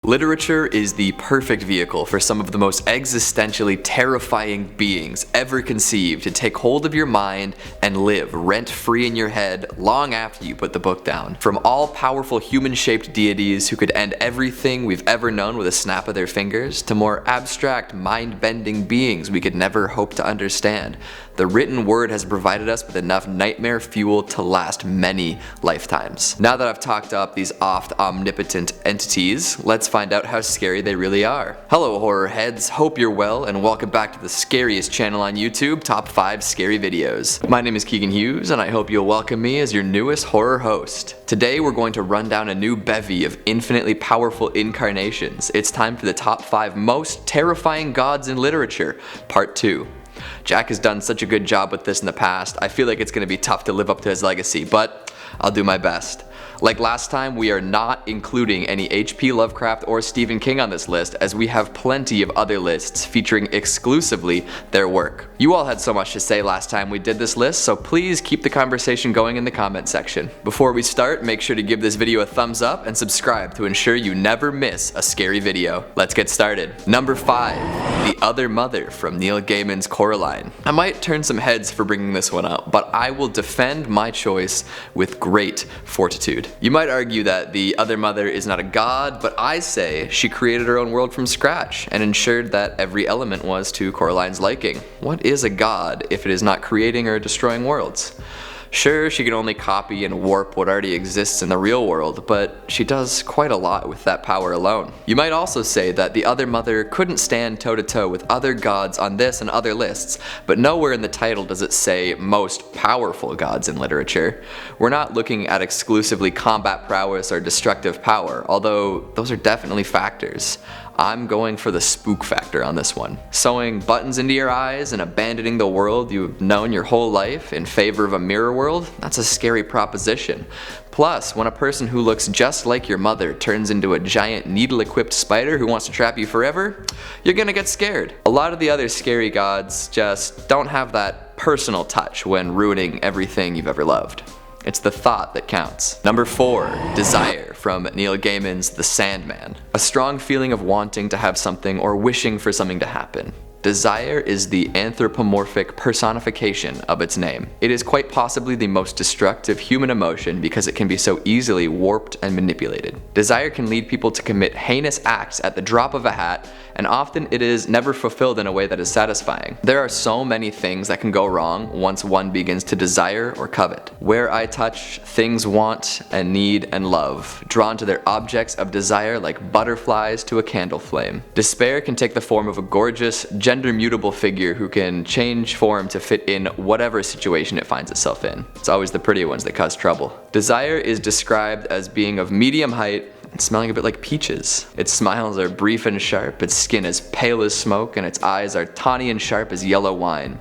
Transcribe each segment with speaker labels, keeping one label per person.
Speaker 1: Literature is the perfect vehicle for some of the most existentially terrifying beings ever conceived to take hold of your mind and live rent-free in your head long after you put the book down. From all-powerful human-shaped deities who could end everything we've ever known with a snap of their fingers, to more abstract, mind-bending beings we could never hope to understand, the written word has provided us with enough nightmare fuel to last many lifetimes. Now that I've talked up these oft omnipotent entities, let's find out how scary they really are. Hello horror heads, hope you're well and welcome back to the scariest channel on YouTube, Top 5 Scary Videos. My name is Keegan Hughes and I hope you'll welcome me as your newest horror host. Today we're going to run down a new bevy of infinitely powerful incarnations. It's time for the top 5 most terrifying gods in literature, part 2. Jack has done such a good job with this in the past, I feel like it's going to be tough to live up to his legacy, but I'll do my best. Like last time, we are not including any H.P. Lovecraft or Stephen King on this list, as we have plenty of other lists featuring exclusively their work. You all had so much to say last time we did this list, so please keep the conversation going in the comment section. Before we start, make sure to give this video a thumbs up and subscribe to ensure you never miss a scary video. Let's get started. Number 5. The Other Mother from Neil Gaiman's Coraline. I might turn some heads for bringing this one up, but I will defend my choice with great fortitude. You might argue that the Other Mother is not a god, but I say she created her own world from scratch and ensured that every element was to Coraline's liking. What is a god if it is not creating or destroying worlds? Sure, she can only copy and warp what already exists in the real world, but she does quite a lot with that power alone. You might also say that the Other Mother couldn't stand toe-to-toe with other gods on this and other lists, but nowhere in the title does it say most powerful gods in literature. We're not looking at exclusively combat prowess or destructive power, although those are definitely factors. I'm going for the spook factor on this one. Sewing buttons into your eyes and abandoning the world you've known your whole life in favor of a mirror world? That's a scary proposition. Plus, when a person who looks just like your mother turns into a giant needle-equipped spider who wants to trap you forever, you're gonna get scared. A lot of the other scary gods just don't have that personal touch when ruining everything you've ever loved. It's the thought that counts. Number 4. Desire from Neil Gaiman's The Sandman. A strong feeling of wanting to have something or wishing for something to happen. Desire is the anthropomorphic personification of its name. It is quite possibly the most destructive human emotion because it can be so easily warped and manipulated. Desire can lead people to commit heinous acts at the drop of a hat, and often it is never fulfilled in a way that is satisfying. There are so many things that can go wrong once one begins to desire or covet. Where I touch, things want and need and love, drawn to their objects of desire like butterflies to a candle flame. Despair can take the form of a gorgeous, gender-mutable figure who can change form to fit in whatever situation it finds itself in. It's always the pretty ones that cause trouble. Desire is described as being of medium height and smelling a bit like peaches. Its smiles are brief and sharp, its skin is pale as smoke, and its eyes are tawny and sharp as yellow wine.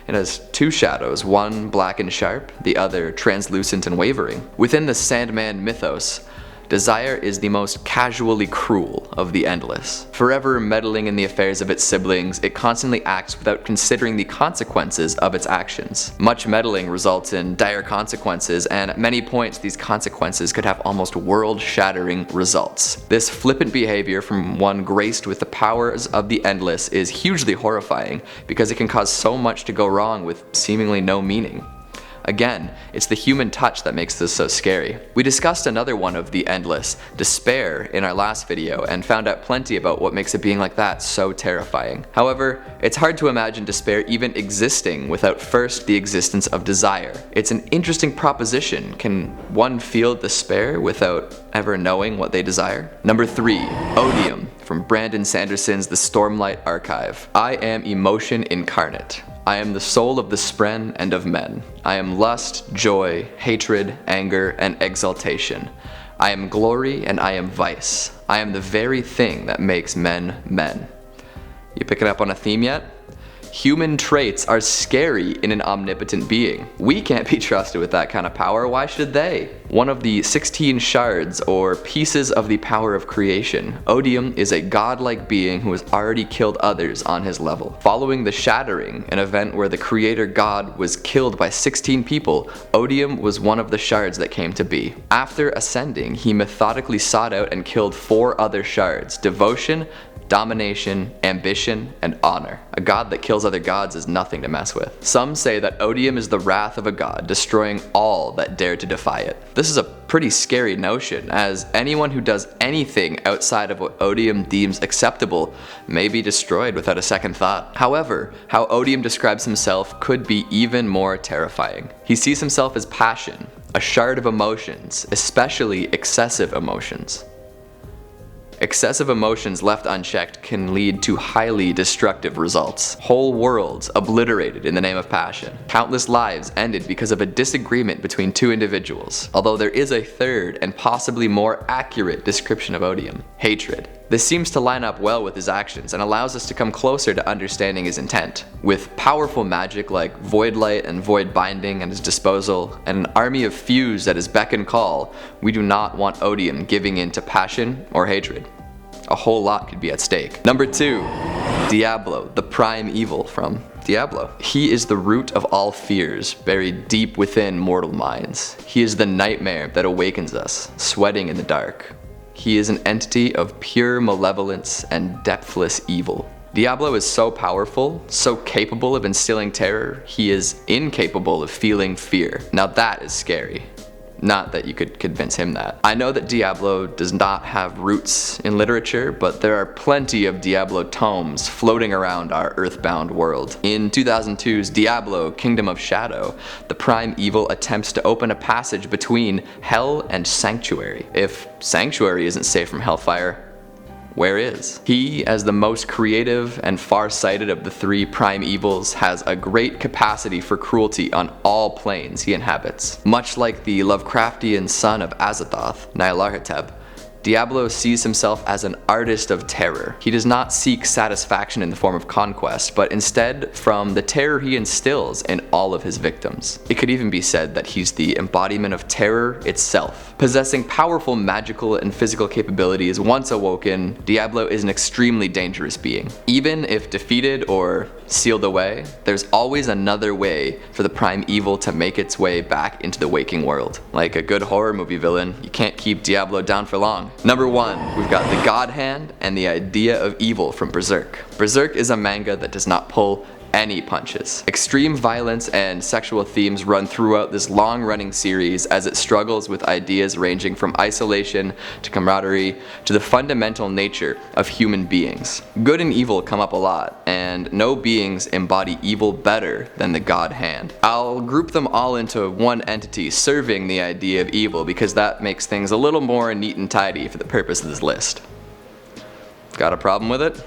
Speaker 1: It has 2 shadows, one black and sharp, the other translucent and wavering. Within the Sandman mythos, Desire is the most casually cruel of the endless. Forever meddling in the affairs of its siblings, it constantly acts without considering the consequences of its actions. Much meddling results in dire consequences, and at many points these consequences could have almost world-shattering results. This flippant behavior from one graced with the powers of the endless is hugely horrifying because it can cause so much to go wrong with seemingly no meaning. Again, it's the human touch that makes this so scary. We discussed another one of the endless, despair, in our last video and found out plenty about what makes a being like that so terrifying. However, it's hard to imagine despair even existing without first the existence of desire. It's an interesting proposition. Can one feel despair without ever knowing what they desire? Number 3. Odium from Brandon Sanderson's The Stormlight Archive. I am emotion incarnate. I am the soul of the spren and of men. I am lust, joy, hatred, anger, and exaltation. I am glory and I am vice. I am the very thing that makes men men. You picking up on a theme yet? Human traits are scary in an omnipotent being. We can't be trusted with that kind of power, why should they? One of the 16 shards, or pieces of the power of creation, Odium is a godlike being who has already killed others on his level. Following the Shattering, an event where the creator god was killed by 16 people, Odium was one of the shards that came to be. After ascending, he methodically sought out and killed 4 other shards: devotion, domination, ambition, and honor. A god that kills other gods is nothing to mess with. Some say that Odium is the wrath of a god, destroying all that dare to defy it. This is a pretty scary notion, as anyone who does anything outside of what Odium deems acceptable may be destroyed without a second thought. However, how Odium describes himself could be even more terrifying. He sees himself as passion, a shard of emotions, especially excessive emotions. Excessive emotions left unchecked can lead to highly destructive results. Whole worlds obliterated in the name of passion. Countless lives ended because of a disagreement between 2 individuals. Although there is a third and possibly more accurate description of Odium: hatred. This seems to line up well with his actions and allows us to come closer to understanding his intent. With powerful magic like Void Light and Void Binding at his disposal, and an army of Fuse at his beck and call, we do not want Odium giving in to passion or hatred. A whole lot could be at stake. Number 2. Diablo, the prime evil from Diablo. He is the root of all fears, buried deep within mortal minds. He is the nightmare that awakens us, sweating in the dark. He is an entity of pure malevolence and depthless evil. Diablo is so powerful, so capable of instilling terror, he is incapable of feeling fear. Now that is scary. Not that you could convince him that. I know that Diablo does not have roots in literature, but there are plenty of Diablo tomes floating around our earthbound world. In 2002's Diablo, Kingdom of Shadow, the prime evil attempts to open a passage between Hell and Sanctuary. If Sanctuary isn't safe from Hellfire, where is? He, as the most creative and far-sighted of the 3 prime evils, has a great capacity for cruelty on all planes he inhabits. Much like the Lovecraftian son of Azathoth, Nyarlathotep, Diablo sees himself as an artist of terror. He does not seek satisfaction in the form of conquest, but instead from the terror he instills in all of his victims. It could even be said that he's the embodiment of terror itself. Possessing powerful magical and physical capabilities, once awoken, Diablo is an extremely dangerous being. Even if defeated or sealed away, there's always another way for the prime evil to make its way back into the waking world. Like a good horror movie villain, you can't keep Diablo down for long. Number 1, we've got the God Hand and the idea of evil from Berserk. Berserk is a manga that does not pull any punches. Extreme violence and sexual themes run throughout this long-running series as it struggles with ideas ranging from isolation to camaraderie to the fundamental nature of human beings. Good and evil come up a lot, and no beings embody evil better than the God Hand. I'll group them all into one entity serving the idea of evil because that makes things a little more neat and tidy for the purpose of this list. Got a problem with it?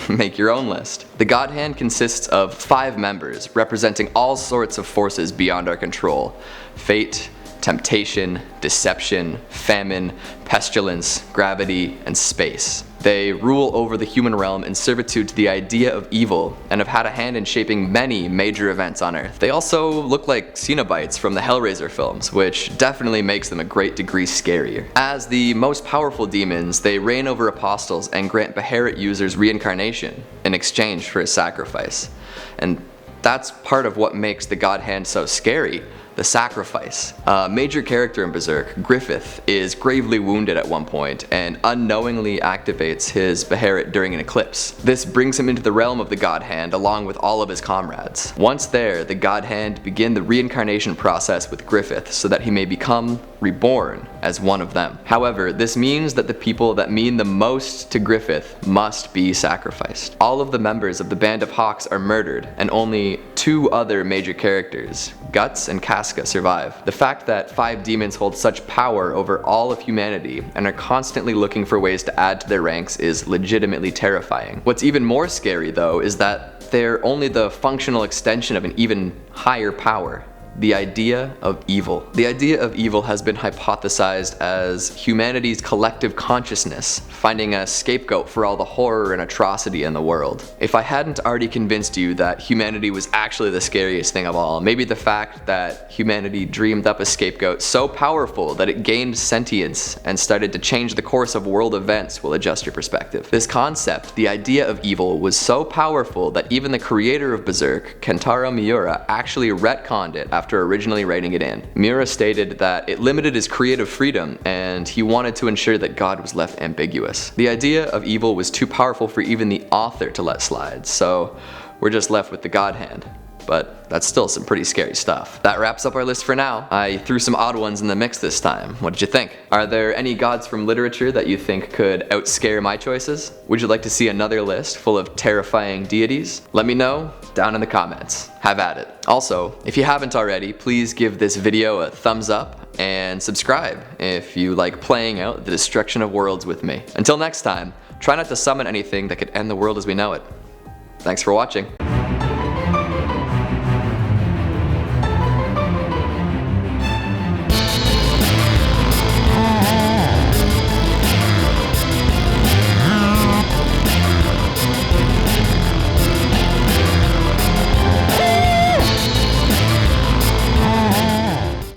Speaker 1: Make your own list. The God Hand consists of 5 members, representing all sorts of forces beyond our control: fate, temptation, deception, famine, pestilence, gravity, and space. They rule over the human realm in servitude to the idea of evil, and have had a hand in shaping many major events on Earth. They also look like Cenobites from the Hellraiser films, which definitely makes them a great degree scarier. As the most powerful demons, they reign over apostles and grant Beherit users reincarnation in exchange for a sacrifice. And that's part of what makes the God Hand so scary. The sacrifice. A major character in Berserk, Griffith, is gravely wounded at one point and unknowingly activates his Beherit during an eclipse. This brings him into the realm of the God Hand along with all of his comrades. Once there, the God Hand begin the reincarnation process with Griffith so that he may become reborn as one of them. However, this means that the people that mean the most to Griffith must be sacrificed. All of the members of the Band of Hawks are murdered, and only 2 other major characters, Guts and Casca, survive. The fact that 5 demons hold such power over all of humanity and are constantly looking for ways to add to their ranks is legitimately terrifying. What's even more scary though is that they're only the functional extension of an even higher power, The idea of evil. The idea of evil has been hypothesized as humanity's collective consciousness, finding a scapegoat for all the horror and atrocity in the world. If I hadn't already convinced you that humanity was actually the scariest thing of all, maybe the fact that humanity dreamed up a scapegoat so powerful that it gained sentience and started to change the course of world events will adjust your perspective. This concept, the idea of evil, was so powerful that even the creator of Berserk, Kentaro Miura, actually retconned it after originally writing it in. Miura stated that it limited his creative freedom and he wanted to ensure that God was left ambiguous. The idea of evil was too powerful for even the author to let slide, so we're just left with the God hand. But that's still some pretty scary stuff. That wraps up our list for now. I threw some odd ones in the mix this time. What did you think? Are there any gods from literature that you think could outscare my choices? Would you like to see another list full of terrifying deities? Let me know down in the comments. Have at it. Also, if you haven't already, please give this video a thumbs up and subscribe if you like playing out the destruction of worlds with me. Until next time, try not to summon anything that could end the world as we know it. Thanks for watching.